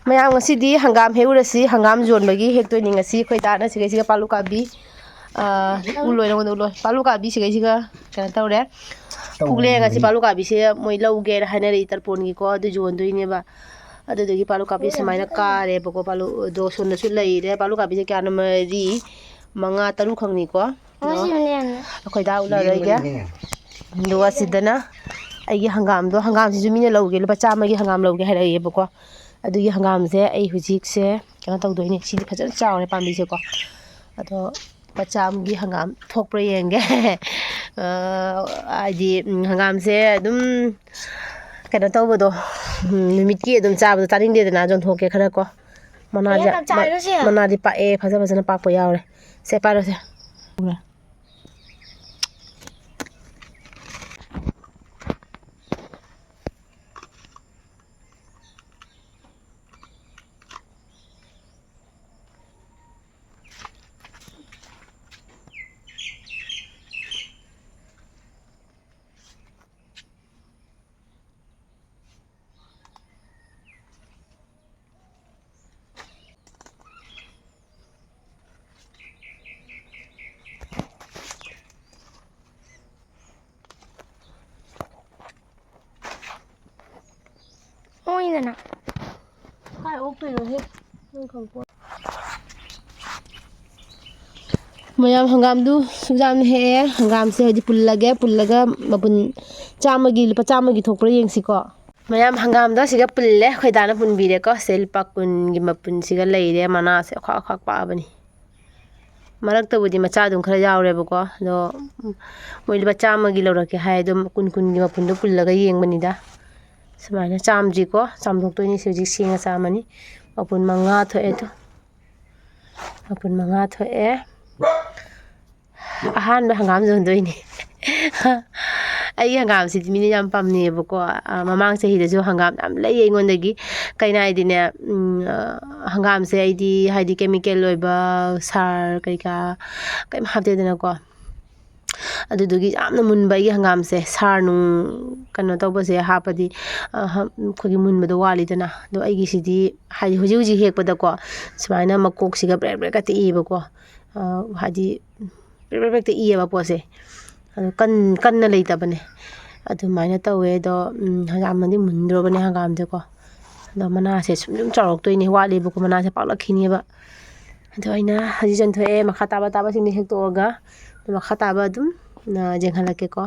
mayam ngasidi hangam heurasi hangam jonbagi hektoi ningasi khoi dana siga palu kabi uloi na uloi palu kabi siga kana tawre pugle ngasi palu kabi se moi lauge hanari tarpon gi ko adu jondoi ba adu degi palu kabi samaina kare bako palu do sonna su leire palu kabi se kana mari manga taru khangni ko khoi da ula rege do asidana ai hangam do hangam si jumine lauge lupa chama gi hangam lauge harai bako अदुगी हंगाम से आई हुजिक से क्या तौदोइने सिदि फजन चावने पामी से को अदो पचाम गी हंगाम थोकप्र येंगे आदि हंगाम से अदुम केना तौबदो लिमिट की अदुम चाबदो तानिंग देदना जोन थोके खरा को मनादि पाए फजा फजना पाकपो यावरे से पारो से Idana. Hai open no he. Mayam hangam du sujam he hangam se hadi pullaga mapun chamagi lupa chamagi thokpra yengsi ko. Mayam hangam da siga pulle khoidana pun bire ko sel pakun gi mapun siga leire mana se khak pa bani. Marak ta budi macha dum khara yawre ba ko do moi lupa chamagi lorake hai dum kun gi mapun do pullaga yeng bani da. Semuanya camji ko camdok tu ini suji singa sama ni apun manga tho itu ahan dah hangam zon tu ini ai hangam si mini jam pam ni buko mamang se hide jo hangam am lai ngon dagi kaina idine hangam se haidi chemical loiba sar kai ka kai hapte dena ko अदुदुगी यामना मुनबाई हंगाम से सारनु कनो तौबसे हापदी खोगी मुनबदो वालीदना दो आइगी सिदी हादि हुजि हुजि हेकपदको सुमाइना मकोक सिगा break break कते इबको हादि break break ते इबा पोसे अदु कन्ना लेतबने अदु माइना तौवे दो हंगामदि मुनद्रोबने हंगाम देको दो मना से सुम चौरक्तोइने वालीबको मना से पालखिनेबा अदु आइना हजि जन्थोए मखा ताबा सिंनि हेक्तोगा मखा ताबा दुम जेंहलके को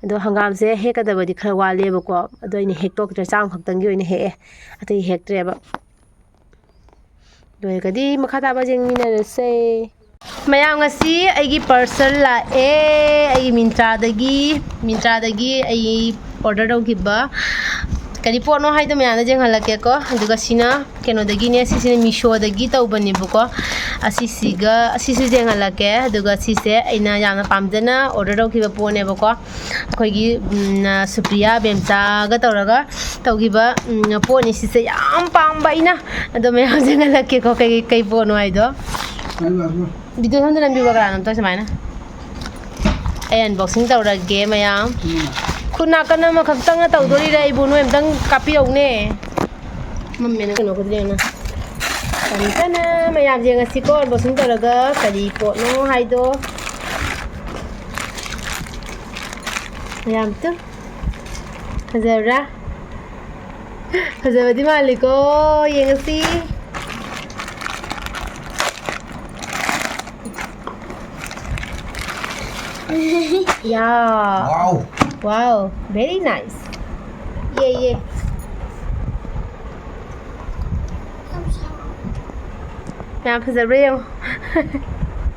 अदो हंगाम से हेकदबदि खरा वालेबको अदो इने हेक्तोक्त्रे चाम खक्तंगी ओइने हे अतै हेक्त्रेबा दोयगदि मखा ताबा जेंमिनरसे मयाम ngasi aigi parcel la aigi mintra dagi ai order dawgiba kani pono haida mayana jenghalake ko aduga sina keno dagi ne sisine misho dagi tawbani buko asisi jenghalake aduga sise aina yana pamdana order dawgiba pone bako akoigi supriya bemcha ga tawraga tawgiba poni sise yam pamba ina ado mayam jenghalake ko kai pono haido video thon dan biwa ga nam to samaina ai unboxing tawrage mayam खुना कना म खक्तंग तौदोरी रे इबुनो एमतंग copy औने mummy ने कनो खदरेना तंतना मयाम जे ngasi ko bosing taraga kali potno haido mayam tu hazara di maliko ye ngasi yeah wow very nice yeah Mẹ phải real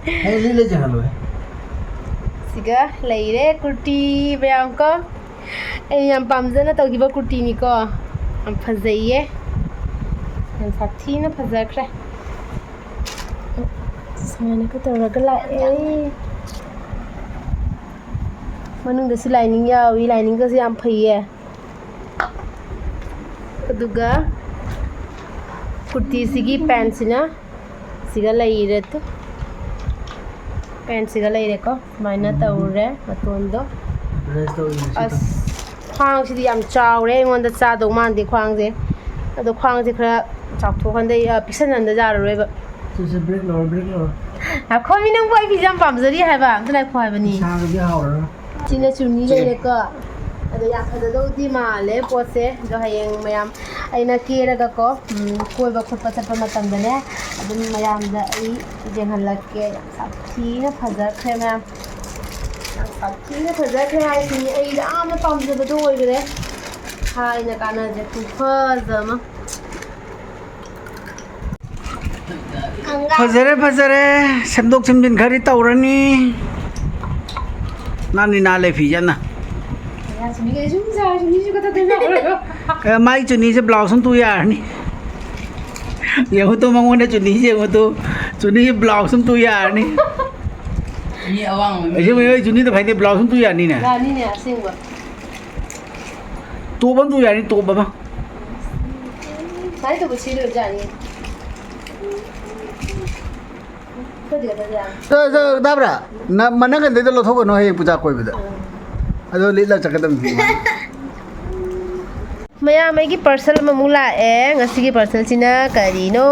hay lý lấy chẳng rồi siga lấy đấy kurti bây giờ có em pam dân nó tao kêu kurti ni có em phải dậy em phát thi nó phải dậy k래 sao này cứ tao ra cái lại manungdasi lining yawi lining kasi yam phaiye aduga kurti sigi pants na siga laire to ꯄꯦꯟꯁꯤꯒ ꯂꯩꯔꯦꯀꯣ ꯁꯨꯃꯥꯏꯅ ꯇꯧꯔꯦ ꯃꯇꯣꯟꯗꯣ race ꯇꯧꯔꯤꯅꯦ ꯑꯁ ꯈ꯭ꯋꯥꯡꯁꯤꯗꯤ ꯌꯥꯝ ꯆꯥꯎꯔꯦ ꯑꯩꯉꯣꯟꯗ ꯆꯥꯗꯧ ꯃꯥꯟꯗꯦ ꯈ꯭ꯋꯥꯡꯁꯦ ꯑꯗꯣ ꯈ꯭ꯋꯥꯡꯁꯦ ꯈꯔ ꯆꯥꯎꯊꯣꯛꯍꯟꯗ ꯄꯤꯛꯁꯟꯍꯟꯗ ꯌꯥꯔꯔꯣꯏꯕ ꯁꯤꯁꯦ ꯕ꯭ꯔꯦꯛ ꯂꯧꯔꯣ ꯈꯣꯏꯃꯤ ꯅꯪꯕꯨ ꯑꯩ ꯐꯤꯁꯦ ꯌꯥꯝ ꯄꯥꯝꯖꯔꯤ ꯍꯥꯏꯕ ꯑꯝꯇ ꯂꯥꯏꯈꯣ ꯍꯥꯏꯕꯅꯤ ꯏꯁꯥꯒꯗꯤ ꯍꯥꯎꯔꯔꯣꯏ ꯁꯤꯅ ꯆꯨꯅꯤ ꯂꯩꯔꯦꯀꯣ ꯑꯗꯣ ꯌꯥꯝ ꯐꯖꯗꯧꯗꯤ ꯃꯥꯜꯂꯦ ꯄꯣꯠꯁꯦ ꯑꯗꯣ ꯍꯌꯦꯡ ꯃꯌꯥꯝ ꯑꯩꯅ ꯀꯦꯔꯒꯀꯣ ꯀꯣꯏꯕ ꯈꯣꯠꯄ ꯆꯠꯄ ꯃꯇꯝꯗꯅꯦ ꯑꯗꯨꯝ ꯃꯌꯥꯝꯗ ꯑꯩ ꯌꯦꯡꯍꯜꯂꯛꯀꯦ ꯌꯥꯝ ꯁꯥꯊꯤꯅ ꯐꯖꯈ꯭ꯔꯦ ꯃꯌꯥꯝ ꯌꯥꯝ ꯁꯥꯊꯤꯅ ꯐꯖꯈ꯭ꯔꯦ ꯍꯥꯏꯁꯤꯅꯤ ꯑꯩ ꯌꯥꯝꯅ ꯄꯥꯝꯖꯕꯗꯣ ꯑꯣꯏꯈ꯭ꯔꯦ ꯍꯥꯏꯅ ꯀꯥꯟꯅꯗ꯭ꯔꯦ ꯈꯨꯐꯖ ꯑꯃ ꯐꯖꯔꯦ ꯁꯦꯝꯗꯣꯛ ꯁꯦꯝꯖꯤꯟ ꯈꯔꯗꯤ ꯇꯧꯔꯅꯤ ꯅꯥꯟꯗꯤ ꯅꯥꯜꯂꯦ ꯐꯤꯖꯟꯅ ꯃꯥꯏ ꯆꯨꯅꯤꯁꯦ ꯕ꯭ꯂꯥꯎꯁ ꯑꯃ ꯇꯨ ꯌꯥꯔꯅꯤ ꯌꯦꯡꯉꯨ ꯇꯨ ꯃꯉꯣꯟꯗ ꯆꯨꯅꯤꯁꯦ ꯌꯦꯡꯉꯨ ꯇꯨ ꯆꯨꯅꯤꯁꯦ ꯕ꯭ꯂꯥꯎꯁ ꯑꯃ ꯇꯨ ꯌꯥꯔꯅꯤ ꯑꯩ ꯆꯨꯅꯤꯗ ꯐꯩꯗꯤ ꯕ꯭ꯂꯥꯎꯁ ꯑꯃ ꯇꯨ ꯌꯥꯔꯅꯤꯅꯦ ꯌꯥꯅꯤꯅꯦ ꯑꯁꯦꯡꯕ ꯇꯣꯞ ꯑꯃ ꯇꯨ ꯌꯥꯔꯅꯤ ꯇꯣꯞ ꯑꯃ ꯁꯨꯃꯥꯏꯅ ꯇꯧꯕ ꯁꯤꯔꯣꯏꯕꯖꯥꯠꯅꯤ ꯇꯥꯕ꯭ꯔꯥ ꯃꯅꯪꯒꯟꯗꯩꯗ ꯂꯧꯊꯣꯛꯀꯅꯣ ꯍꯌꯦꯡ ꯄꯨꯖꯥ ꯀꯣꯏꯕꯗ ꯑꯗꯣ ꯂꯤꯠꯂ ꯆꯠꯀꯗꯕꯅꯤ ꯃꯌꯥꯝ ꯑꯩꯒꯤ ꯄꯥꯔꯁꯦꯜ ꯑꯃꯃꯨꯛ ꯂꯥꯛꯑꯦ ꯉꯁꯤꯒꯤ ꯄꯥꯔꯁꯦꯜꯁꯤꯅ ꯀꯔꯤꯅꯣ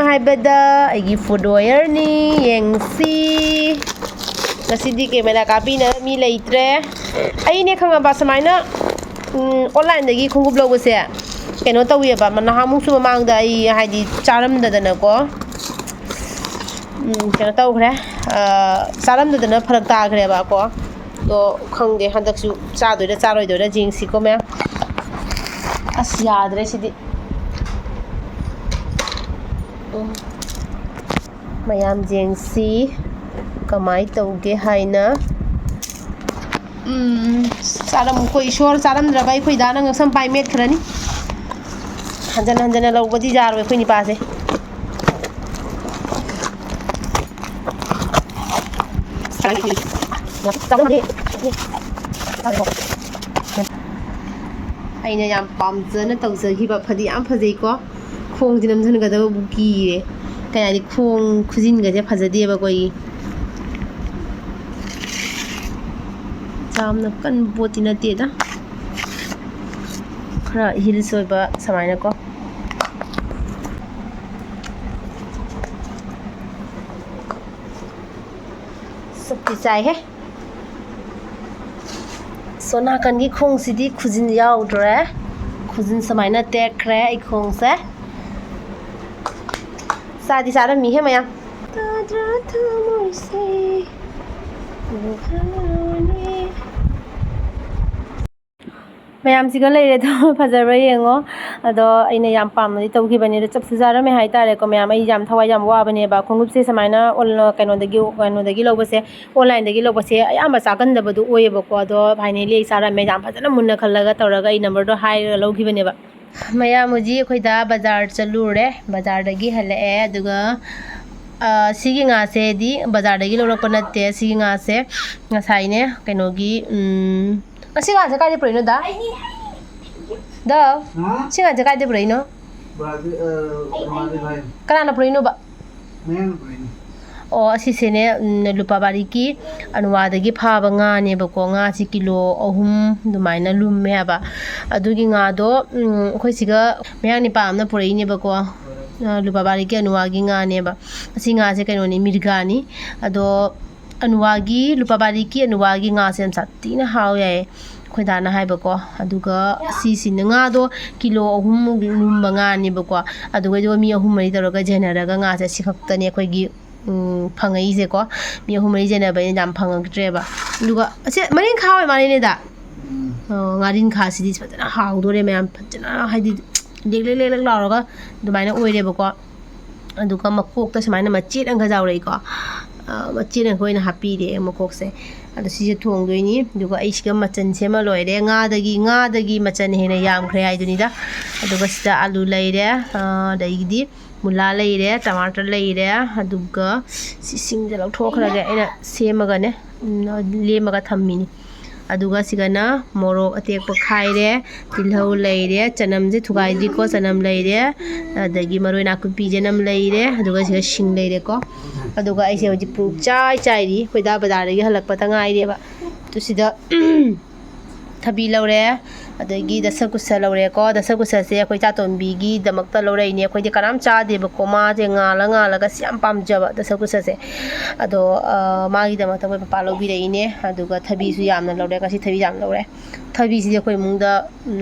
ꯍꯥꯏꯕꯗ ꯑꯩꯒꯤ ꯐꯨꯠꯋꯦꯌꯔꯅꯤ ꯌꯦꯡꯁꯤ ꯉꯁꯤꯗꯤ ꯀꯦꯃꯦꯔꯥ ꯀꯥꯞꯄꯤꯅꯕ ꯃꯤ ꯂꯩꯇ꯭ꯔꯦ ꯑꯩꯅꯦ ꯈꯪꯉꯕ ꯁꯨꯃꯥꯏꯅ ꯑꯣꯟꯂꯥꯏꯟꯗꯒꯤ ꯈꯣꯡꯎꯞ ꯂꯧꯕꯁꯦ ꯀꯩꯅꯣ ꯇꯧꯋꯦꯕ ꯅꯍꯥꯟꯃꯨꯛꯁꯨ ꯃꯃꯥꯡꯗ ꯑꯩ ꯍꯥꯏꯗꯤ ꯆꯥꯔꯝꯗꯗꯅꯀꯣ ꯀꯩꯅꯣ ꯇꯧꯈ꯭ರೆ ꯆꯥꯔꯝꯗꯗꯅ ꯐꯔꯛ ꯇꯥꯈ꯭ꯔꯦꯕꯀꯣ ꯑꯗꯣ ꯈꯪꯗꯦ ꯍꯟꯗꯛꯁꯨ ꯆꯥꯗꯣꯏꯔꯥ ꯆꯥꯔꯣꯏꯗꯣꯏꯔꯥ ꯌꯦꯡꯁꯤꯀꯣ ꯃꯌꯥꯝ ꯑꯁ ꯌꯥꯗ꯭ꯔꯦ ꯁꯤꯗꯤ ꯃꯌꯥꯝ ꯌꯦꯡꯁꯤ ꯀꯃꯥꯏꯅ ꯇꯧꯒꯦ ꯍꯥꯏꯅ ꯑꯩꯈꯣꯏ ꯏꯁꯣꯔ ꯆꯥꯔꯝꯗ꯭ꯔꯕ ꯑꯩꯈꯣꯏ ꯗꯥꯅ ꯉꯛꯁꯝ ꯄꯥꯏ ꯃꯦꯠꯈ꯭ꯔꯅꯤ ꯍꯟꯖꯟ ꯍꯟꯖꯟꯅ ꯂꯧꯕꯗꯤ ꯌꯥꯔꯣꯏ ꯑꯩꯈꯣই ꯅꯤꯄꯥꯁꯦ ꯑꯩꯅ ꯌꯥꯝ ꯄꯥꯝꯖꯅ ꯇꯧꯖꯈꯤꯕ ꯐꯗꯤ ꯌꯥꯝ ꯐꯖꯩꯀꯣ ꯈꯣꯡꯁꯤ ꯅꯝꯁꯤꯟꯒꯗꯕꯕꯨ ꯀꯤꯔꯦ ꯀꯌꯥꯗꯤ ꯈꯣꯡ ꯈꯨꯖꯤꯟꯒꯁꯦ ꯐꯖꯗꯦꯕꯀꯣ ꯑꯩ ꯌꯥꯝꯅ ꯀꯟꯕ ꯄꯣꯠꯇꯤ ꯅꯠꯇꯦꯗ ꯈꯔ ꯍꯤꯜꯁ ꯑꯣꯏꯕ ꯁꯨꯃꯥꯏꯅꯀꯣ ꯁꯛꯇꯤ ꯆꯥꯏꯍꯦ ꯁꯣ ꯅꯥꯀꯟꯒꯤ ꯈꯣꯡꯁꯤꯗꯤ ꯈꯨꯖꯤꯟ ꯌꯥꯎꯗ꯭ꯔꯦ ꯈꯨꯖꯤꯟ ꯁꯨꯃꯥꯏꯅ ꯇꯦꯛꯈ꯭ꯔꯦ ꯑꯩ ꯈꯣꯡꯁꯦ ꯆꯥꯗꯤ ꯆꯥꯔꯝꯃꯤꯍꯦ ꯃꯌꯥꯝ ꯃꯌꯥꯝꯁꯤꯒ ꯂꯩꯔꯦꯗꯣ ꯐꯖꯕ꯭ꯔꯥ ꯌꯦꯡꯉꯣ ꯑꯗꯣ ꯑꯩꯅ ꯌꯥꯝ ꯄꯥꯝꯅꯗꯤ ꯇꯧꯈꯤꯕꯅꯦ ꯑꯗꯣ ꯆꯞꯁꯨ ꯆꯥꯔꯝꯃꯦ ꯍꯥꯏꯇꯥꯔꯦꯀꯣ ꯃꯌꯥꯝ ꯑꯩ ꯌꯥꯝ ꯊꯋꯥꯏ ꯌꯥꯝ ꯋꯥꯕꯅꯦꯕ ꯈꯣꯡꯎꯞꯁꯦ ꯁꯨꯃꯥꯏꯅ ꯀꯩꯅꯣꯗꯒꯤ ꯂꯧꯕꯁꯦ ꯑꯣꯟꯂꯥꯏꯟꯗꯒꯤ ꯂꯧꯕꯁꯦ ꯑꯌꯥꯝꯕ ꯆꯥꯒꯟꯗꯕꯗꯨ ꯑꯣꯏꯌꯦꯕꯀꯣ ꯑꯗꯣ ꯐꯥꯏꯅꯦꯜꯂꯤ ꯑꯩ ꯆꯥꯔꯝꯃꯦ ꯌꯥꯝ ꯐꯖꯅ ꯃꯨꯟꯅ ꯈꯜꯂꯒ ꯇꯧꯔꯒ ꯑꯩ ꯅꯝꯕꯔꯗꯣ ꯍꯥꯏꯔꯒ ꯂꯧꯈꯤꯕꯅꯦꯕ ꯃꯌꯥꯝ ꯍꯧꯖꯤꯛ ꯑꯩꯈꯣꯏꯗ ꯕꯖꯥꯔ ꯆꯠꯂꯨꯔꯦ ꯕꯖꯥꯔꯗꯒꯤ ꯍꯜꯂꯛꯑꯦ ꯑꯗꯨꯒ ꯁꯤꯒꯤ ꯉꯥꯁꯦꯗꯤ ꯕꯖꯥꯔꯗꯒꯤ ꯂꯧꯔꯛꯄ ꯅꯠꯇꯦ ꯁꯤꯒꯤ ꯉꯥꯁꯦ ꯉꯁꯥꯏꯅꯦ ꯀꯩꯅꯣꯒꯤ ꯉꯁꯤ ꯉꯥꯁꯦ ꯀꯥꯏꯗꯩ ꯄꯨꯔꯛꯏꯅꯣ ꯁꯤ ꯉꯥꯁꯦ ꯀꯥꯏꯗꯩ ꯄꯨꯔꯛꯏꯅꯣ ꯀꯅꯥꯅ ꯄꯨꯔꯛꯏꯅꯣꯕ ꯑꯣ ꯑꯁꯤꯁꯤꯅꯦ ꯂꯨꯄꯥꯕꯥꯔꯤꯒꯤ ꯑꯅꯨꯋꯥꯗꯒꯤ ꯐꯥꯕ ꯉꯥꯅꯦꯕꯀꯣ ꯉꯥꯁꯤ ꯀꯤꯂꯣ 3 ꯑꯗꯨꯃꯥꯏꯅ ꯂꯨꯝꯃꯦ ꯍꯥꯏꯕ ꯑꯗꯨꯒꯤ ꯉꯥꯗꯣ ꯑꯩꯈꯣꯏ ꯁꯤꯒ ꯃꯌꯥꯡ ꯅꯤꯄꯥ ꯑꯃꯅ ꯄꯨꯔꯛꯏꯅꯦꯕꯀꯣ ꯂꯨꯄꯥꯕꯥꯔꯤꯒꯤ ꯑꯅꯨꯋꯥꯒꯤ ꯉꯥꯅꯦꯕ ꯑꯁꯤ ꯉꯥꯁꯦ ꯀꯩꯅꯣꯅꯤ ꯃꯤꯔꯒꯥꯅꯤ ꯑꯗꯣ ꯂꯨꯄꯥꯕꯥꯔꯤꯒꯤ ꯑꯅꯨꯋꯥꯒꯤ ꯉꯥꯁꯦ ꯌꯥꯝ ꯁꯥꯊꯤꯅ ꯍꯥꯎ ꯌꯥꯏꯌꯦ ꯑꯩꯈꯣꯏ ꯗꯥꯅ ꯍꯥꯏꯕꯀꯣ ꯑꯗꯨꯒ ꯑꯁꯤꯁꯤꯅ ꯉꯥꯗꯣ ꯀꯤꯂꯣ 3 ꯂꯨꯝꯕ ꯉꯥꯅꯦꯕꯀꯣ ꯑꯗꯨꯒ ꯃꯤ 3-4 ꯇꯧꯔꯒ ꯌꯦꯟꯅꯔꯒ ꯉꯥꯁꯦ ꯑꯁꯤꯈꯛꯇꯅꯦ ꯑꯩꯈꯣꯏꯒꯤ ꯐꯪꯉꯛꯏꯁꯦꯀꯣ ꯃꯤ 4 ꯌꯦꯟꯅꯕꯅꯤꯅ ꯌꯥꯝ ꯐꯪꯉꯛꯇ꯭ꯔꯦꯕ ꯑꯗꯨꯒ ꯑꯁꯤ ꯃꯔꯤꯡꯈꯥ ꯑꯣꯏ ꯃꯥꯜꯂꯦꯅꯦꯗ ꯉꯥꯔꯤꯟꯈꯥꯁꯤꯗꯤ ꯐꯖꯅ ꯍꯥꯎꯗꯣꯔꯦ ꯃꯌꯥꯝ ꯐꯖꯅ ꯍꯥꯏꯗꯤ ꯂꯦꯛ ꯂꯥꯎꯔꯒ ꯑꯗꯨꯃꯥꯏꯅ ꯑꯣꯏꯔꯦꯕꯀꯣ ꯑꯗꯨꯒ ꯃꯀꯣꯛꯇ ꯁꯨꯃꯥꯏꯅ ꯃꯆꯦꯠ ꯑꯃꯒ ꯌꯥꯎꯔꯛꯏꯀꯣ ꯃꯆꯦꯠ ꯑꯃꯒ ꯑꯣꯏꯅ ꯍꯥꯞꯄꯤꯔꯦ ꯃꯀꯣꯛꯁꯦ ꯑꯗꯣ ꯁꯤꯁꯦ ꯊꯣꯡꯗꯣꯏꯅꯤ ꯑꯗꯨꯒ ꯑꯩ ꯁꯤꯒ ꯃꯆꯟ ꯁꯦꯝꯃ ꯂꯣꯏꯔꯦ ꯉꯥꯗꯒꯤ ꯃꯆꯟ ꯍꯦꯟꯅ ꯌꯥꯝꯈ꯭ರೆ ꯍꯥꯏꯗꯨꯅꯤꯗ ꯑꯗꯨꯒ ꯁꯤꯗ ꯑꯂꯨ ꯂꯩꯔꯦ ꯑꯗꯒꯤꯗꯤ ꯃꯨꯂꯥ ꯂꯩꯔꯦ ꯇꯃꯥꯇꯔ ꯂꯩꯔꯦ ꯑꯗꯨꯒ ꯁꯤꯡꯁꯦ ꯂꯧꯊꯣꯛꯈ꯭ꯔꯒꯦ ꯑꯩꯅ ꯁꯦꯝꯃꯒꯅꯦ ꯂꯦꯝꯃꯒ ꯊꯝꯃꯤꯅꯤ ꯑꯗꯨꯒ ꯁꯤꯒꯅ ꯃꯣꯔꯣꯛ ꯑꯇꯦꯛꯄ ꯈꯥꯏꯔꯦ ꯇꯤꯜꯍꯧ ꯂꯩꯔꯦ ꯆꯅꯝꯁꯦ ꯊꯨꯒꯥꯏꯗ꯭ꯔꯤꯀꯣ ꯆꯅꯝ ꯂꯩꯔꯦ ꯑꯗꯒꯤ ꯃꯔꯣꯏ ꯅꯥꯀꯨꯞꯄꯤ ꯆꯅꯝ ꯂꯩꯔꯦ ꯑꯗꯨꯒ ꯁꯤꯒ ꯁꯤꯡ ꯂꯩꯔꯦꯀꯣ ꯑꯗꯨꯒ ꯑꯩꯁꯦ ꯍꯧꯖꯤꯛ ꯄꯨꯡꯆꯥꯏ ꯆꯥꯏꯔꯤ ꯑꯩꯈꯣꯏꯗ ꯕꯖꯥꯔꯗꯒꯤ ꯍꯜꯂꯛꯄꯇ ꯉꯥꯏꯔꯦꯕ ꯑꯗꯨ ꯁꯤꯗ ꯊꯕꯤ ꯂꯧꯔꯦ ꯑꯗꯒꯤ ꯗꯁꯀꯨꯁ ꯂꯧꯔꯦꯀꯣ ꯗꯁꯀꯨꯁꯁꯦ ꯑꯩꯈꯣꯏ ꯆꯥꯇꯣꯟꯕꯤꯒꯤꯗꯃꯛꯇ ꯂꯧꯔꯛꯏꯅꯦ ꯑꯩꯈꯣꯏꯗꯤ ꯀꯅꯥꯝ ꯆꯥꯗꯦꯕꯀꯣ ꯃꯥꯁꯦ ꯉꯥꯜꯂꯒ ꯌꯥꯝ ꯄꯥꯝꯖꯕ ꯗꯁꯀꯨꯁꯁꯦ ꯑꯗꯣ ꯃꯥꯒꯤꯗꯃꯛꯇ ꯑꯩꯈꯣꯏ ꯄꯄꯥ ꯂꯧꯕꯤꯔꯛꯏꯅꯦ ꯑꯗꯨꯒ ꯊꯕꯤꯁꯨ ꯌꯥꯝꯅ ꯂꯧꯔꯦ ꯉꯁꯤ ꯊꯕꯤ ꯌꯥꯝ ꯂꯧꯔꯦ ꯊꯕꯤꯁꯤꯗꯤ ꯑꯩꯈꯣꯏ ꯏꯃꯨꯡꯗ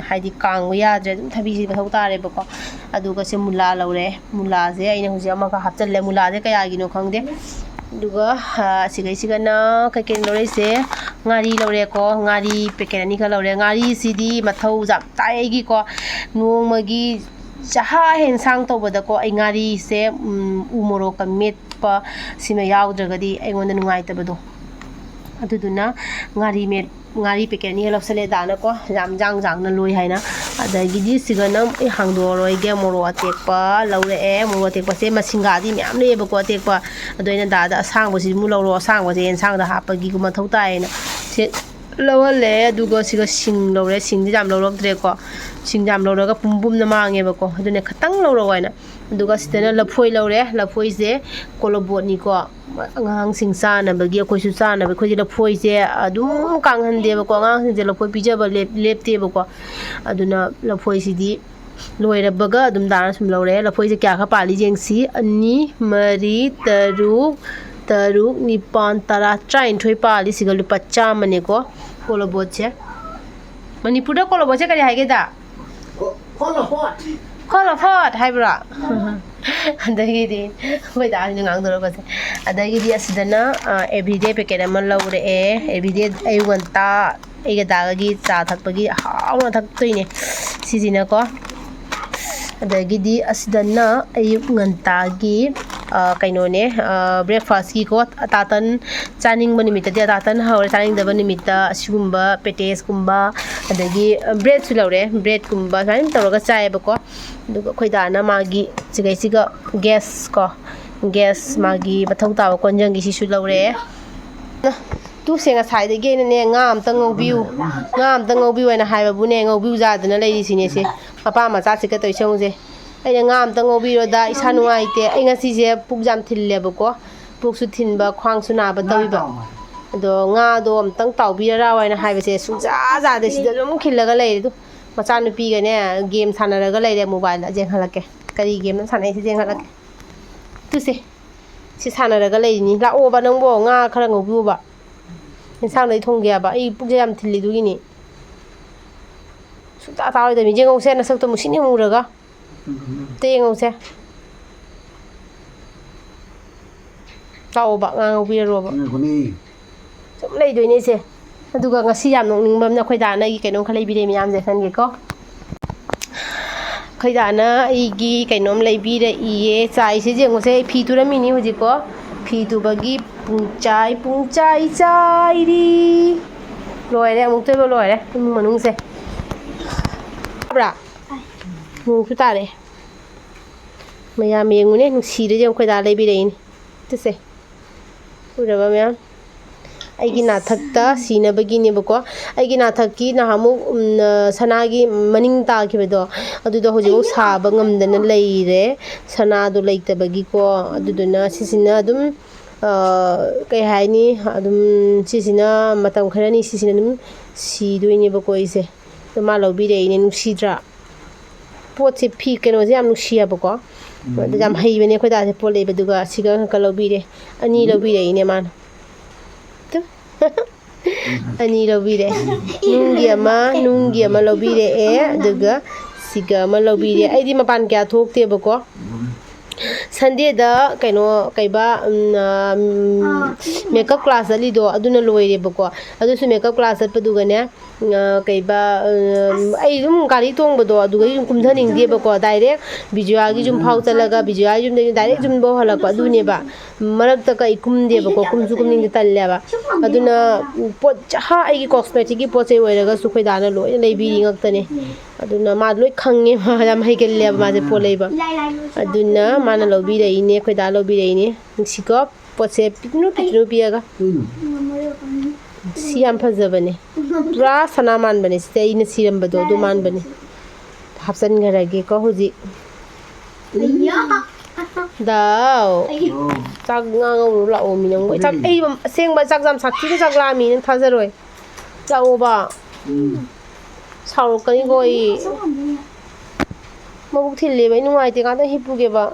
ꯍꯥꯏꯗꯤ ꯀꯥꯡꯕ ꯌꯥꯗ꯭ꯔꯦ ꯑꯗꯨꯝ ꯊꯕꯤꯁꯤ ꯃꯊꯧ ꯇꯥꯔꯦꯕꯀꯣ ꯑꯗꯨꯒ ꯁꯤ ꯃꯨꯂꯥ ꯂꯧꯔꯦ ꯃꯨꯂꯥꯁꯦ ꯑꯩꯅ ꯍꯧꯖꯤꯛ ꯑꯃꯒ ꯍꯥꯞꯆꯜꯂꯦ ꯃꯨꯂꯥꯁꯦ ꯀꯌꯥꯒꯤꯅꯣ ꯈꯪꯗꯦ ꯑꯗꯨꯒ ꯁꯤꯒꯩꯁꯤꯒꯅ ꯀꯩꯀꯩ ꯂꯧꯔꯛꯏꯁꯦ ꯉꯥꯔꯤ ꯂꯧꯔꯦꯀꯣ ꯉꯥꯔꯤ ꯄꯦꯀꯦꯠ ꯑꯅꯤꯈꯛ ꯂꯧꯔꯦ ꯉꯥꯔꯤꯁꯤꯗꯤ ꯃꯊꯧ ꯌꯥꯝ ꯇꯥꯏ ꯑꯩꯒꯤꯀꯣ ꯅꯣꯡꯃꯒꯤ ꯌꯦꯟꯁꯥꯡ ꯇꯧꯕꯗꯀꯣ ꯑꯩ ꯉꯥꯔꯤꯁꯦ ꯎ ꯃꯣꯔꯣꯛꯀ ꯃꯦꯠꯄ ꯁꯤꯃ ꯌꯥꯎꯗ꯭ꯔꯒꯗꯤ ꯑꯩꯉꯣꯟꯗ ꯅꯨꯡꯉꯥꯏꯇꯕꯗꯣ ꯑꯗꯨꯗꯨꯅ ꯉꯥꯔꯤ ꯄꯦꯀꯦꯠ ꯑꯅꯤꯒ ꯂꯧꯁꯜꯂꯦ ꯗꯥꯅꯀꯣ ꯌꯥꯝ ꯖꯥꯡꯅ ꯂꯣꯏ ꯍꯥꯏꯅ ꯑꯗꯒꯤꯗꯤ ꯁꯤꯒꯅ ꯑꯩ ꯍꯥꯡꯗꯣꯛꯑꯔꯣꯏꯒꯦ ꯃꯣꯔꯣꯛ ꯑꯇꯦꯛꯄ ꯂꯧꯔꯛꯑꯦ ꯃꯣꯔꯣꯛ ꯑꯇꯦꯛꯄꯁꯦ ꯃꯁꯤꯡꯒꯥꯗꯤ ꯃꯌꯥꯝ ꯂꯩꯌꯦꯕꯀꯣ ꯑꯇꯦꯛꯄ ꯑꯗꯣ ꯑꯩꯅ ꯗꯥꯗ ꯑꯁꯥꯡꯕꯁꯤꯃꯨꯛ ꯂꯧꯔꯣ ꯑꯁꯥꯡꯕꯁꯦ ꯌꯦꯟꯁꯥꯡꯗ ꯍꯥꯞꯄꯒꯤ ꯃꯊꯧ ꯇꯥꯏꯌꯦꯅ ꯁꯤ ꯂꯧꯍꯜꯂꯦ ꯑꯗꯨꯒ ꯁꯤꯒ ꯁꯤꯡ ꯂꯧꯔꯦ ꯁꯤꯡꯗꯤ ꯌꯥꯝ ꯂꯧꯔꯛꯇ꯭ꯔꯦꯀꯣ ꯁꯤꯡ ꯌꯥꯝ ꯂꯧꯔꯒ ꯄꯨꯝꯅ ꯃꯥꯡꯉꯦꯕꯀோ ꯑꯗꯨꯅ ꯈꯤꯇꯪ ꯂꯧꯔꯛꯑꯣ ꯍꯥꯏꯅ ꯑꯗꯨꯒ ꯁꯤꯗꯅ ꯂꯐꯣꯏ ꯂꯧꯔꯦ ꯂꯐꯣꯏꯁꯦ ꯀꯣꯂꯣꯕꯣꯠꯅꯤꯀꯣ ꯑꯉꯥꯡꯁꯤꯡ ꯆꯥꯅꯕꯒꯤ ꯑꯩꯈꯣꯏꯁꯨ ꯆꯥꯅꯕ ꯑꯩꯈꯣꯏꯁꯦ ꯂꯐꯣꯏꯁꯦ ꯑꯗꯨꯝ ꯀꯥꯡꯍꯟꯗꯦꯕꯀꯣ ꯑꯉꯥꯡꯁꯤꯡꯁꯦ ꯂꯐꯣꯏ ꯄꯤꯖꯕ ꯂꯦꯞꯇꯦꯕꯀோ ꯑꯗꯨꯅ ꯂꯐꯣꯏꯁꯤꯗꯤ ꯂꯣꯏꯔꯕꯒ ꯑꯗꯨꯝ ꯗꯥꯅ ꯁꯨꯝ ꯂꯧꯔꯦ ꯂꯐꯣꯏꯁꯦ ꯀꯌꯥ ꯈꯛ ꯄꯥꯜꯂꯤ ꯌꯦꯡꯁꯤ 2 4 6 7 8 9 10 19 ꯄꯥꯜꯂꯤ ꯁꯤꯒ ꯂꯨꯄꯥ 100ꯅꯦꯀꯣ ꯀꯣꯂꯣꯕꯣꯠꯁꯦ ꯃꯅꯤꯄꯨꯔꯗ ꯀꯣꯂꯣꯕꯣꯠꯁꯦ ꯀꯔꯤ ꯍꯥꯏꯒꯦꯗ ꯀꯣꯂꯣꯐꯣꯠ ꯍꯥꯏꯕ꯭ꯔꯥ ꯑꯗꯒꯤꯗꯤ ꯑꯩꯈꯣꯏ ꯗꯥꯁꯤꯅ ꯉꯥꯡꯗꯣꯔꯛꯄꯁꯦ ꯑꯗꯒꯤꯗꯤ ꯑꯁꯤꯗꯅ ꯑꯦꯚ꯭ꯔꯤꯗꯦ ꯄꯦꯀꯦꯠ ꯑꯃ ꯂꯧꯔꯛꯑꯦ ꯑꯦꯚ꯭ꯔꯤꯗꯦ ꯑꯌꯨꯛ ꯉꯟꯇꯥ ꯑꯩꯒ ꯗꯥꯒꯒꯤ ꯆꯥ ꯊꯛꯄꯒꯤ ꯍꯥꯎꯅ ꯊꯛꯇꯣꯏꯅꯦ ꯁꯤꯁꯤꯅꯀꯣ ꯑꯗꯒꯤꯗꯤ ꯑꯁꯤꯗꯅ ꯑꯌꯨꯛ ꯉꯟꯇꯥꯒꯤ ꯀꯩꯅꯣꯅꯦ ꯕ꯭ꯔꯦꯛꯐꯥꯁꯀꯤꯀꯣ ꯑꯇꯥꯇꯟ ꯆꯥꯅꯤꯡꯕ ꯅꯨꯃꯤꯠꯇꯗꯤ ꯑꯇꯥꯇꯟ ꯍꯧꯔꯦ ꯆꯥꯅꯤꯡꯗꯕ ꯅꯨꯃꯤꯠꯇ ꯑꯁꯤꯒꯨꯝꯕ ꯄꯦꯇꯦꯁꯀꯨꯝꯕ ꯑꯗꯒꯤ ꯕ꯭ꯔꯦꯗꯁꯨ ꯂꯧꯔꯦ ꯕ꯭ꯔꯦꯗꯀꯨꯝꯕ ꯁꯨꯃꯥꯏꯅ ꯇꯧꯔꯒ ꯆꯥꯏꯌꯦꯕꯀꯣ ꯑꯗꯨꯒ ꯑꯩꯈꯣꯏ ꯗꯥꯅ ꯃꯥꯒꯤ ꯁꯤꯒꯩꯁꯤꯒ ꯒ꯭ꯌꯥꯁ ꯃꯥꯒꯤ ꯃꯊꯧ ꯇꯥꯕ ꯀꯣꯟꯖꯪꯒꯤ ꯁꯤꯁꯨ ꯂꯧꯔꯛꯑꯦ ꯇꯨꯁꯦ ꯉꯁꯥꯏꯗꯒꯤ ꯑꯩꯅꯅꯦ ꯉꯥ ꯑꯝꯇ ꯉꯧꯕꯤꯌꯨ ꯍꯥꯏꯅ ꯍꯥꯏꯕꯕꯨꯅꯦ ꯉꯧꯕꯤꯌꯨ ꯌꯥꯗꯅ ꯂꯩꯔꯤꯁꯤꯅꯦ ꯁꯦ ꯃꯄꯥ ꯃꯆꯥꯁꯤꯒ ꯇꯧꯔꯤ ꯁꯦ ꯑꯩꯅ ꯉꯥ ꯑꯝꯇ ꯉꯧꯕꯤꯔꯣꯗ ꯏꯁꯥ ꯅꯨꯡꯉꯥꯏꯇꯦ ꯑꯩ ꯉꯁꯤꯁꯦ ꯄꯨꯛ ꯌꯥꯝ ꯊꯤꯜꯂꯦꯕꯀோ ꯄꯨꯛꯁꯨ ꯊꯤꯟꯕ ꯈ꯭ꯋꯥꯡꯁꯨ ꯅꯥꯕ ꯇꯧꯏꯕ ꯑꯗꯣ ꯉꯥꯗꯣ ꯑꯝꯇꯪ ꯇꯥꯎꯕꯤꯔꯔꯥꯎ ꯍꯥꯏꯅ ꯍꯥꯏꯕꯁꯦ ꯁꯨꯡꯖꯥꯗꯦ ꯁꯤꯗ ꯑꯗꯨꯝ ꯈꯤꯜꯂꯒ ꯂꯩꯔꯦ ꯑꯗꯨ ꯃꯆꯥꯅꯨꯄꯤꯒꯅꯦ ꯒꯦꯝ ꯁꯥꯟꯅꯔꯒ ꯂꯩꯔꯦ ꯃꯣꯕꯥꯏꯜꯗ ꯌꯦꯡꯍꯜꯂꯛꯀꯦ ꯀꯔꯤ ꯒꯦꯝꯅꯣ ꯁꯥꯟꯅꯩꯁꯤ ꯌꯦꯡꯍꯜꯂꯛꯀꯦ ꯇꯨꯁꯦ ꯁꯤ ꯁꯥꯟꯅꯔꯒ ꯂꯩꯔꯤꯅꯤ ꯂꯥꯛꯑꯣꯕ ꯅꯪꯕꯣ ꯉꯥ ꯈꯔ ꯉꯧꯕꯤꯌꯣꯕ ꯌꯦꯟꯁꯥꯡꯗꯩ ꯊꯣꯡꯒꯦꯕ ꯑꯩ ꯄꯨꯛꯁꯦ ꯌꯥꯝ ꯊꯤꯜꯂꯤꯗꯨꯒꯤꯅꯤ ꯁꯨꯡꯇꯥ ꯇꯥꯔꯣꯏꯗꯕꯅꯤ ꯌꯦꯡꯉꯧꯁꯦ ꯅꯁꯛꯇꯣ ꯃꯨꯁꯤꯟꯅꯤ ꯃꯨꯔꯒ ꯑꯝꯇ ꯌꯦꯡꯉꯧꯁꯦ ꯂꯥꯛꯑꯣꯕ ꯉꯥ ꯉꯧꯕꯤꯔꯔꯣꯕ ꯁꯨꯝ ꯂꯩꯗꯣꯏꯅꯦ ꯏꯆꯦ ꯑꯗꯨꯒ ꯉꯁꯤ ꯌꯥꯝ ꯅꯣꯛꯅꯤꯡꯕ ꯑꯃꯅ ꯑꯩꯈꯣꯏ ꯗꯥꯅ ꯑꯩꯒꯤ ꯀꯩꯅꯣꯝ ꯈꯔ ꯂꯩꯕꯤꯔꯛꯑꯦ ꯃꯌꯥꯝꯁꯦ ꯈꯟꯒꯦꯀꯣ ꯑꯩꯈꯣꯏ ꯗꯥꯅ ꯑꯩꯒꯤ ꯀꯩꯅꯣꯝ ꯂꯩꯕꯤꯔꯛꯏꯌꯦ ꯆꯥꯏꯁꯦ ꯌꯦꯡꯉꯨꯁꯦ ꯑꯩ ꯐꯤ ꯇꯨꯔꯝꯃꯤꯅꯤ ꯍꯧꯖꯤꯛꯀꯣ ꯐꯤ ꯇꯨꯕꯒꯤ ꯄꯨꯡꯆꯥꯏ ꯆꯥꯏꯔꯤ ꯂꯣꯏꯔꯦ ꯑꯃꯨꯛꯇꯣꯏꯕ ꯂꯣꯏꯔꯦ ꯏꯃꯨꯡ ꯃꯅꯨꯡꯁꯦ ꯇꯥꯕ꯭ꯔꯥ ꯅꯣꯡꯁꯨ ꯇꯥꯔꯦ ꯃꯌꯥꯝ ꯌꯦꯡꯉꯨꯅꯦ ꯅꯨꯡꯁꯤꯔꯤꯁꯦ ꯑꯩꯈꯣꯏ ꯗꯥ ꯂꯩꯕꯤꯔꯛꯏꯅꯤ ꯇꯨꯁꯦ ꯎꯔꯕ ꯃꯌꯥꯝ ꯑꯩꯒꯤ ꯅꯥꯊꯛꯇ ꯁꯤꯅꯕꯒꯤꯅꯦꯕꯀꯣ ꯑꯩꯒꯤ ꯅꯥꯊꯛꯀꯤ ꯅꯍꯥꯟꯃꯨꯛ ꯁꯅꯥꯒꯤ ꯃꯅꯤꯡ ꯇꯥꯈꯤꯕꯗꯣ ꯑꯗꯨꯗꯣ ꯍꯧꯖꯤꯛꯐꯥꯎ ꯁꯥꯕ ꯉꯝꯗꯅ ꯂꯩꯔꯦ ꯁꯅꯥꯗꯣ ꯂꯩꯇꯕꯒꯤꯀோ ꯑꯗꯨꯗꯨꯅ ꯁꯤꯁꯤꯅ ꯑꯗꯨꯝ ꯀꯩ ꯍꯥꯏꯅꯤ ꯑꯗꯨꯝ ꯁꯤꯁꯤꯅ ꯃꯇꯝ ꯈꯔꯅꯤ ꯁꯤꯁꯤꯅ ꯑꯗꯨꯝ ꯁꯤꯗꯣꯏꯅꯦꯕꯀꯣ ꯑꯩꯁꯦ ꯑꯗꯣ ꯃꯥ ꯂꯧꯕꯤꯔꯛꯏꯅꯦ ꯅꯨꯡꯁꯤꯗ꯭ꯔꯥ ꯄꯣꯠꯁꯦ ꯐꯤ ꯀꯩꯅꯣꯁꯦ ꯌꯥꯝ ꯅꯨꯡꯁꯤꯌꯦꯕꯀꯣ ꯑꯗꯨ ꯌꯥꯝ ꯍꯩꯕꯅꯦ ꯑꯩꯈꯣꯏ ꯗꯥꯁꯦ ꯄꯣꯠ ꯂꯩꯕ ꯑꯗꯨꯒ ꯁꯤꯒ ꯈꯛ ꯂꯧꯕꯤꯔꯦ 2 ꯂꯧꯕꯤꯔꯛꯏꯅꯦ ꯃꯥꯅ ꯑꯅꯤ ꯂꯧꯕꯤꯔꯦ ꯅꯨꯡꯒꯤ ꯑꯃ ꯂꯧꯕꯤꯔꯛꯑꯦ ꯑꯗꯨꯒ ꯁꯤꯒ ꯑꯃ ꯂꯧꯕꯤꯔꯦ ꯑꯩꯗꯤ ꯃꯄꯥꯟ ꯀꯌꯥ ꯊꯣꯛꯇꯦꯕꯀꯣ ꯁꯟꯗꯦꯗ ꯀꯩꯅꯣ ꯀꯩꯕ ꯃꯦꯀꯞ ꯀ꯭ꯂꯥꯁ ꯆꯠꯂꯤꯗꯣ ꯑꯗꯨꯅ ꯂꯣꯏꯔꯦꯕꯀꯣ ꯑꯗꯨꯁꯨ ꯃꯦꯀꯞ ꯀ꯭ꯂꯥꯁ ꯆꯠꯄꯗꯨꯒꯅꯦ ꯀꯩꯕ ꯑꯩ ꯑꯗꯨꯝ ꯒꯥꯔꯤ ꯇꯣꯡꯕꯗꯣ ꯑꯗꯨꯒ ꯌꯨꯝ ꯀꯨꯝꯊꯅꯤꯡꯗꯦꯕꯀꯣ ꯗꯥꯏꯔꯦꯛ ꯕꯤꯖꯨꯋꯥꯒꯤ ꯌꯨꯝꯐꯥꯎ ꯆꯠꯂꯒ ꯕꯤꯖꯨꯋꯥꯒꯤ ꯌꯨꯝꯗꯒꯤ ꯗꯥꯏꯔꯦꯛ ꯌꯨꯝꯐꯥꯎ ꯍꯜꯂꯛꯄ ꯑꯗꯨꯅꯦꯕ ꯃꯔꯛꯇ ꯀꯩ ꯀꯨꯝꯗꯦꯕꯀꯣ ꯀꯨꯝꯁꯨ ꯀꯨꯝꯅꯤꯡꯗꯦ ꯇꯜꯂꯦꯕ ꯑꯗꯨꯅ ꯄꯣꯠ ꯑꯩꯒꯤ ꯀꯣꯁꯃꯦꯇꯤꯛꯀꯤ ꯄꯣꯠ ꯆꯩ ꯑꯣꯏꯔꯒꯁꯨ ꯑꯩꯈꯣꯏ ꯗꯥꯅ ꯂꯣꯏꯅ ꯂꯩꯕꯤꯔꯤ ꯉꯛꯇꯅꯦ ꯑꯗꯨꯅ ꯃꯥ ꯂꯣꯏ ꯈꯪꯉꯦ ꯌꯥꯝ ꯍꯩꯒꯜꯂꯦꯕ ꯃꯥꯁꯦ ꯄꯣꯠ ꯂꯩꯕ ꯑꯗꯨꯅ ꯃꯥꯅ ꯂꯧꯕꯤꯔꯛꯏꯅꯦ ꯑꯩꯈꯣꯏ ꯗꯥ ꯂꯧꯕꯤꯔꯛꯏꯅꯦ ꯅꯨꯡꯁꯤꯀꯣ ꯄꯣꯠꯁꯦ ꯄꯤꯛꯇ꯭ꯔꯨ ꯄꯤꯛꯑꯒ ꯁꯤ ꯌꯥꯝ ꯐꯖꯕꯅꯦ ꯄꯨꯔꯥ ꯁꯅꯥ ꯃꯥꯟꯕꯅꯦ ꯁꯤꯗ ꯑꯩꯅ ꯁꯤꯔꯝꯕꯗꯣ ꯑꯗꯨ ꯃꯥꯟꯕꯅꯦ ꯍꯥꯞꯆꯟꯈ꯭ꯔꯒꯦꯀꯣ ꯍꯧꯖꯤꯛ ꯗꯥꯎ ꯆꯥꯛ ꯉꯥ ꯉꯧꯔꯨ ꯂꯥꯛꯑꯣ ꯃꯤ ꯅꯪ ꯆꯥꯛ ꯑꯩ ꯑꯁꯦꯡꯕ ꯆꯥꯛ ꯌꯥꯝ ꯁꯥꯊꯤꯅ ꯆꯥꯛ ꯂꯥꯛꯑꯃꯤ ꯅꯪ ꯊꯥꯖꯔꯣꯏ ꯂꯥꯛꯑꯣꯕ ꯁꯥꯎꯔꯛꯀꯅꯤꯀꯣ ꯑꯩ ꯃꯕꯨꯛ ꯊꯤꯜꯂꯦꯕ ꯑꯩ ꯅꯨꯡꯉꯥꯏꯇꯦ ꯉꯥꯛꯇꯪ ꯍꯤꯞꯄꯨꯒꯦꯕ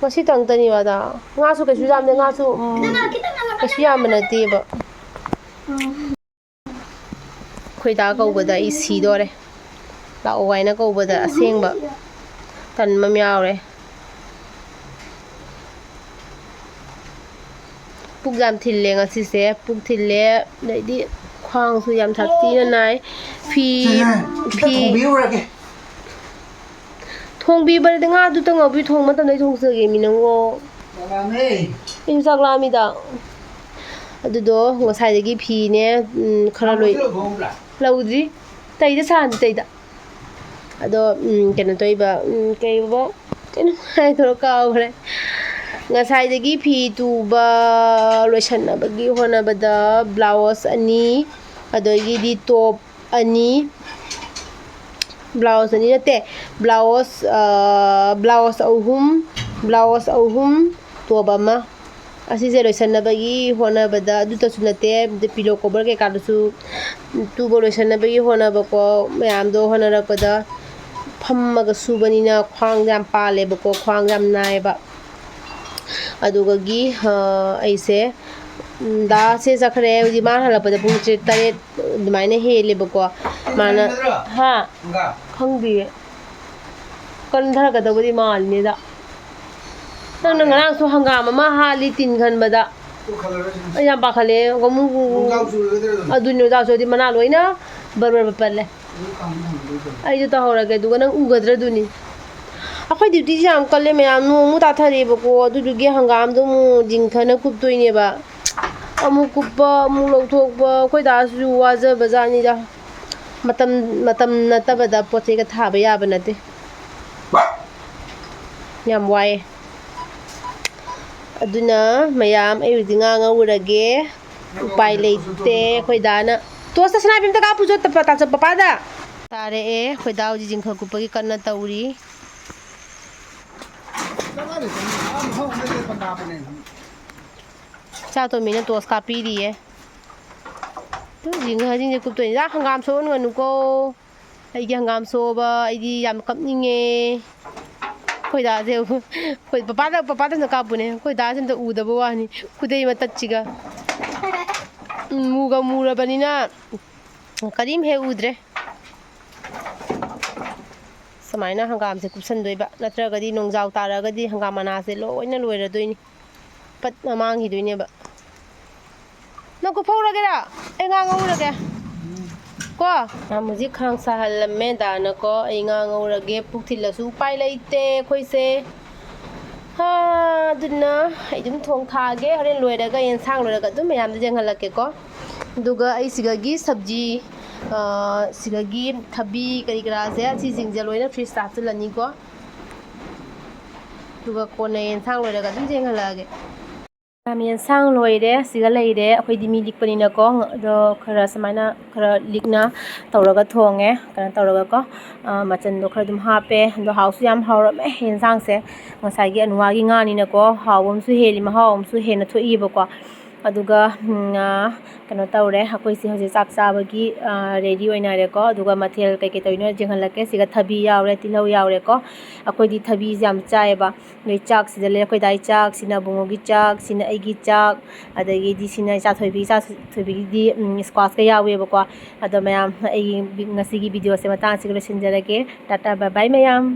ꯉꯁꯤ ꯇꯪꯇꯅꯤꯕꯗ ꯉꯥꯁꯨ ꯀꯩꯁꯨ ꯌꯥꯝꯗꯦ ꯉꯥꯁꯨ ꯀꯩꯁꯨ ꯌꯥꯝꯕ ꯅꯠꯇꯦꯕ ꯑꯩꯈꯣꯏ ꯗꯥ ꯀꯧꯕꯗ ꯑꯩ ꯁꯤꯗꯣꯔꯦ ꯂꯥꯛꯑꯣ ꯍꯥꯏꯅ ꯀꯧꯕꯗ ꯑꯁꯦꯡꯕ ꯇꯟꯕ ꯑꯃ ꯌꯥꯎꯔꯦ ꯄꯨꯛ ꯌꯥꯝ ꯊꯤꯜꯂꯦ ꯉꯁꯤꯁꯦ ꯄꯨꯛ ꯊꯤꯜꯂꯦ ꯑꯗꯩꯗꯤ ꯈ꯭ꯋꯥꯡꯁꯨ ꯌꯥꯝ ꯁꯥꯊꯤꯅ ꯅꯥꯏ ꯐꯤ ꯊꯣꯡꯕꯤꯕꯗꯤ ꯉꯥꯗꯨꯇ ꯉꯧꯕꯤ ꯊꯣꯡꯕ ꯃꯇꯝꯗ ꯑꯩ ꯊꯣꯡꯖꯒꯦ ꯃꯤ ꯅꯪꯉꯣ ꯑꯩꯁꯨ ꯆꯥꯛ ꯂꯥꯝꯃꯤꯗ ꯑꯗꯨꯗꯣ ꯉꯁꯥꯏꯗꯒꯤ ꯐꯤꯅꯦ ꯈꯔ ꯂꯣꯏ ꯂꯧꯗ꯭ꯔꯤ ꯇꯩꯗ ꯁꯥꯍꯟꯗꯤ ꯇꯩꯗ ꯑꯗꯣ ꯀꯩꯅꯣ ꯇꯧꯏꯕ ꯀꯩꯕ ꯀꯩꯅꯣ ꯍꯥꯏꯗꯣꯔ ꯀꯥꯎꯈ꯭ꯔꯦ ꯉꯁꯥꯏꯗꯒꯤ ꯐꯤ ꯇꯨꯕ ꯂꯣꯏꯁꯟꯅꯕꯒꯤ ꯍꯣꯠꯅꯕꯗ ꯕ꯭ꯂꯥꯎꯁ 2 ꯑꯗꯒꯤꯗꯤ ꯇꯣꯞ 2 ब्लाउज 2 नते ब्लाउज 3 टॉप अमा असीसे लोइसन्नबगी होनबदा अदुतसु नते पिलो कवर केकादसु तुबो लोइसन्नबगी होनबको मयामदो होनरपदा फम्मगा सुबनिना ख्वांग याम पालेबको ख्वांग याम नायबा अदुगगी ऐसे दा से जखरे उदी मान हलपदा पुंग 7 दुमाइने हेलेबको माना हा खंगबी कंधरगदबदी मालनेदा नंग ngरang सो हंगाम अमा हाली तीन खनबदा अय याम पाखले गमु अदुनो जासोदी मना लोइना बरबर पल्ले अय जो तहरगे दुगा नंग उगद्र दुनी अखोय ड्यूटी जाम कल्ले मयाम नोमु ताथरेबको अदुदुगी हंगाम दो मु जिंखना कुपतोइनेबा अमु कुप्पा अमु लौथोकपा अखोय दासु वाजबजानिदा मतम नतबदा पोचेगा थाबा याबा नते याम वाये अदुना मयाम अयुदी nga ngawurage उपाय लेते अखोय दाना तोस्ता सनाबिम तका पुजो तपता च पपादा तारे ए अखोय दा उजी जिंखा कुपगी कन्ना तौरी चा तो मीना तोस कापीरी है तो जिंगा जिंगे कुपतो जा हंगाम सोन गनुको अइगे हंगाम सोबा अइदी याम कपनिंगे कोई दाजे कोई पपादा न कापुने कोई दाजे न उदबो वानी खुदै म तच्चिगा मुगा मुरा बनिना करीम हे उद्रे समाइना हंगाम से कुपसन दोइबा नत्रगदी नोंजाव तारगदी हंगाम मना से लोइना लोइरदोइनी पत मांगी दोइनेबा नको फौरगेरा ए ngangurage को मुझे खांग साहलमे दानको ए ngangurage पुक्थिलसु उपाय लेते खोइसे हा दुना इदुम थोंग थागे हरेन लोइरगा येंसांग लोइरगा दुम मयाम जेंगलके को दुगा आई सिगगी सब्जी सिगगी थबी करी करा से सी सिंगजे लोइना फ्रिज ताचलनी को दुगा कोने येंसांग लोइरगा दुम जेंगलागे येंसांग लोइरे सिगा लेइरे अखोइदि मी लिकपनिना को दो खरा समाइना खरा लिकना तौरगा थोंगे कना तौरगा को मचन दो खरा दुम हापे दो हाउस याम हाउरमे येंसांग से ngसाइगी अनुवागी ngaनिना को हावमसु हेलि महावमसु हेना थोइबको अदुगा कनो तौरे अखोइसे होजे चाक चाबगी रेडी ओइनारेको अदुगा मथेल कई कई तोइनो जेंगलके सिगा थबी यावरे तिलौ यावरेको अखोइदि थबी जाम चाएबा नै चाक सिदले अखोइ दाइ चाक सिना बुंगोगी चाक सिना अइगी चाक अदगी दि सिना चा थोइबी स्क्वाश का यावेबको अदो मयाम अइ ngasiगी वीडियो से मतांग सिगलो सिनजरगे टाटा बाय बाय मयाम।